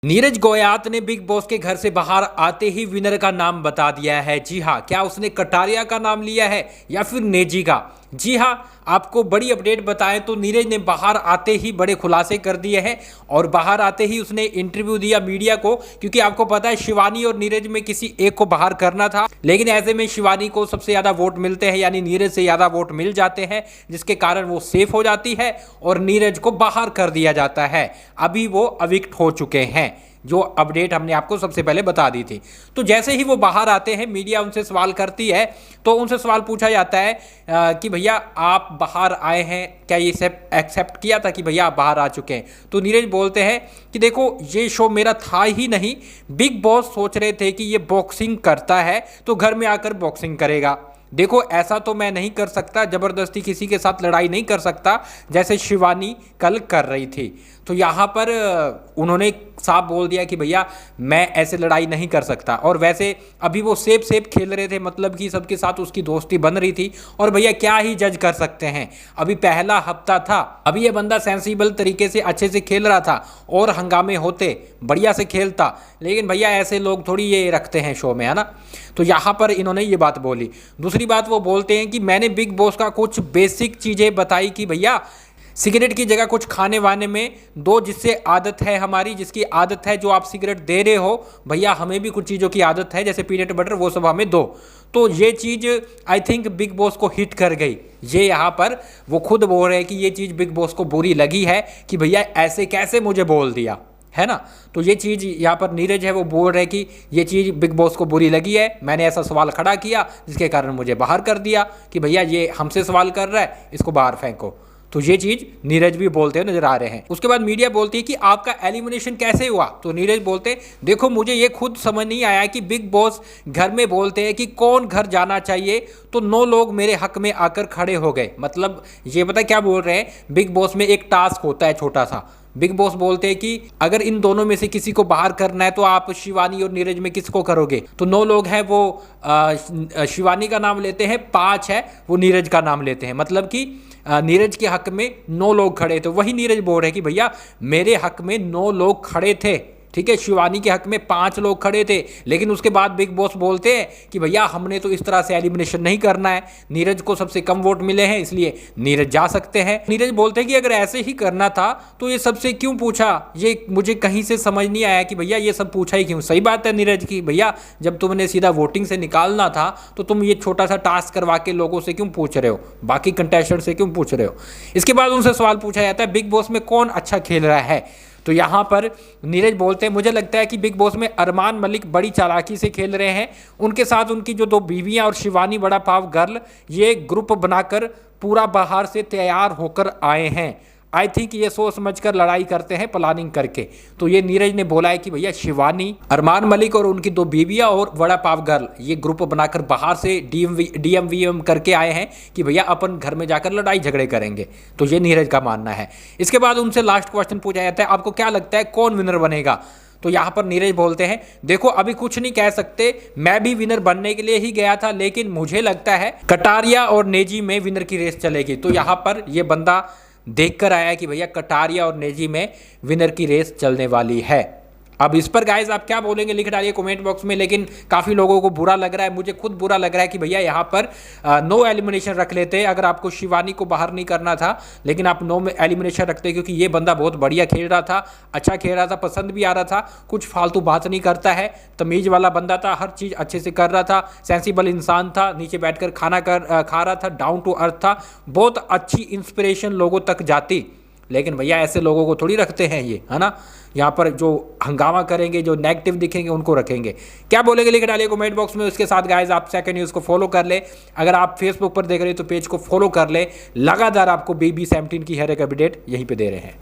नीरज गोयात ने big boss के घर से बाहर आते ही विनर का नाम बता दिया है। जी हाँ, क्या उसने कटारिया का नाम लिया है या फिर नेजी का? जी हाँ, आपको बड़ी अपडेट बताएं तो नीरज ने बाहर आते ही बड़े खुलासे कर दिए हैं और बाहर आते ही उसने इंटरव्यू दिया मीडिया को, क्योंकि आपको पता है शिवानी और नीरज में किसी एक को बाहर करना था, लेकिन ऐसे में शिवानी को सबसे ज़्यादा वोट मिलते हैं, यानी नीरज से ज़्यादा वोट मिल जाते हैं, जिसके कारण वो सेफ हो जाती है और नीरज को बाहर कर दिया जाता है। अभी वो अविक्ट हो चुके हैं, जो अपडेट हमने आपको सबसे पहले बता दी थी। तो जैसे ही वो बाहर आते हैं, मीडिया उनसे सवाल करती है, तो उनसे सवाल पूछा जाता है कि भैया आप बाहर आए हैं, क्या ये सब एक्सेप्ट किया था कि भैया आप बाहर आ चुके हैं? तो नीरज बोलते हैं कि देखो, ये शो मेरा था ही नहीं, बिग बॉस सोच रहे थे कि ये बॉक्सिंग करता है तो घर में आकर बॉक्सिंग करेगा। देखो, ऐसा तो मैं नहीं कर सकता, ज़बरदस्ती किसी के साथ लड़ाई नहीं कर सकता जैसे शिवानी कल कर रही थी। तो यहाँ पर उन्होंने साफ बोल दिया कि भैया मैं ऐसे लड़ाई नहीं कर सकता। और वैसे अभी वो सेफ खेल रहे थे, मतलब कि सबके साथ उसकी दोस्ती बन रही थी। और भैया क्या ही जज कर सकते हैं, अभी पहला हफ्ता था, अभी ये बंदा सेंसिबल तरीके से अच्छे से खेल रहा था और हंगामे होते, बढ़िया से खेलता। लेकिन भैया ऐसे लोग थोड़ी ये रखते हैं शो में, है ना। तो यहाँ पर इन्होंने ये बात बोली। दूसरी बात वो बोलते हैं कि मैंने बिग बॉस का कुछ बेसिक चीज़ें बताई कि भैया सिगरेट की जगह कुछ खाने वाने में दो, जिससे आदत है हमारी, जिसकी आदत है, जो आप सिगरेट दे रहे हो भैया हमें भी कुछ चीज़ों की आदत है, जैसे पीनट बटर, वो सब हमें दो। तो ये चीज़ आई थिंक बिग बॉस को हिट कर गई। ये यहाँ पर वो खुद बोल रहे हैं कि ये चीज़ बिग बॉस को बुरी लगी है कि भैया ऐसे कैसे मुझे बोल दिया, है ना। तो ये चीज़ यहाँ पर नीरज है वो बोल रहे कि ये चीज़ बिग बॉस को बुरी लगी है, मैंने ऐसा सवाल खड़ा किया जिसके कारण मुझे बाहर कर दिया कि भैया ये हमसे सवाल कर रहा है, इसको बाहर फेंको। तो ये चीज़ नीरज भी बोलते हुए नजर आ रहे हैं। उसके बाद मीडिया बोलती है कि आपका एलिमिनेशन कैसे हुआ? तो नीरज बोलते देखो, मुझे ये खुद समझ नहीं आया कि बिग बॉस घर में बोलते हैं कि कौन घर जाना चाहिए, तो 9 लोग मेरे हक में आकर खड़े हो गए। मतलब ये पता क्या बोल रहे हैं, बिग बॉस में एक टास्क होता है छोटा सा। बिग बॉस बोलते हैं कि अगर इन दोनों में से किसी को बाहर करना है तो आप शिवानी और नीरज में किसको करोगे? तो 9 लोग हैं वो शिवानी का नाम लेते हैं, 5 है वो नीरज का नाम लेते हैं। मतलब कि नीरज के हक में 9 लोग खड़े थे। वही नीरज बोल रहे हैं कि भैया मेरे हक में 9 लोग खड़े थे, ठीक है। शिवानी के हक में 5 लोग खड़े थे, लेकिन उसके बाद बिग बॉस बोलते हैं कि भैया हमने तो इस तरह से एलिमिनेशन नहीं करना है, नीरज को सबसे कम वोट मिले हैं इसलिए नीरज जा सकते हैं। नीरज बोलते हैं कि अगर ऐसे ही करना था तो ये सबसे क्यों पूछा, ये मुझे कहीं से समझ नहीं आया कि भैया ये सब पूछा ही क्यों। सही बात है नीरज की, भैया जब तुमने सीधा वोटिंग से निकालना था तो तुम ये छोटा सा टास्क करवा के लोगों से क्यों पूछ रहे हो, बाकी कंटेस्टेंट से क्यों पूछ रहे हो? इसके बाद उनसे सवाल पूछा जाता है बिग बॉस में कौन अच्छा खेल रहा है? तो यहाँ पर नीरज बोलते हैं मुझे लगता है कि बिग बॉस में अरमान मलिक बड़ी चालाकी से खेल रहे हैं, उनके साथ उनकी जो 2 बीवियाँ और शिवानी बड़ा पाव गर्ल, ये ग्रुप बनाकर पूरा बाहर से तैयार होकर आए हैं। आई थिंक ये सोच समझकर लड़ाई करते हैं, प्लानिंग करके। तो ये नीरज ने बोला है कि भैया शिवानी, अरमान मलिक और उनकी 2 बीवियाँ और बड़ा पाव गर्ल ये ग्रुप बनाकर बाहर से डीएमवीएम करके आए हैं कि भैया अपन घर में जाकर लड़ाई झगड़े करेंगे। तो ये नीरज का मानना है। इसके बाद उनसे लास्ट क्वेश्चन पूछा जाता है आपको क्या लगता है कौन विनर बनेगा? तो यहाँ पर नीरज बोलते हैं देखो अभी कुछ नहीं कह सकते, मैं भी विनर बनने के लिए ही गया था, लेकिन मुझे लगता है कटारिया और नेजी में विनर की रेस चलेगी। तो यहाँ पर ये बंदा देख कर आया कि भैया कटारिया और नेजी में विनर की रेस चलने वाली है। अब इस पर गाइज आप क्या बोलेंगे लिख डालिए कमेंट बॉक्स में। लेकिन काफ़ी लोगों को बुरा लग रहा है, मुझे खुद बुरा लग रहा है कि भैया यहाँ पर नो एलिमिनेशन रख लेते अगर आपको शिवानी को बाहर नहीं करना था, लेकिन आप नो एलिमिनेशन रखते क्योंकि ये बंदा बहुत बढ़िया खेल रहा था, अच्छा खेल रहा था, पसंद भी आ रहा था, कुछ फालतू बात नहीं करता है, तमीज़ वाला बंदा था, हर चीज़ अच्छे से कर रहा था, सेंसिबल इंसान था, नीचे बैठकर खाना खा रहा था, डाउन टू अर्थ था, बहुत अच्छी इंस्पिरेशन लोगों तक जाती। लेकिन भैया ऐसे लोगों को थोड़ी रखते हैं ये, है ना। यहाँ पर जो हंगामा करेंगे, जो नेगेटिव दिखेंगे उनको रखेंगे। क्या बोलेंगे लिख डालिए कमेंट बॉक्स में। उसके साथ गाइज आप सेकंड न्यूज़ को फॉलो कर ले, अगर आप फेसबुक पर देख रहे हैं तो पेज को फॉलो कर ले। लगातार आपको BB17 की हर एक अपडेट यहीं पे दे रहे हैं।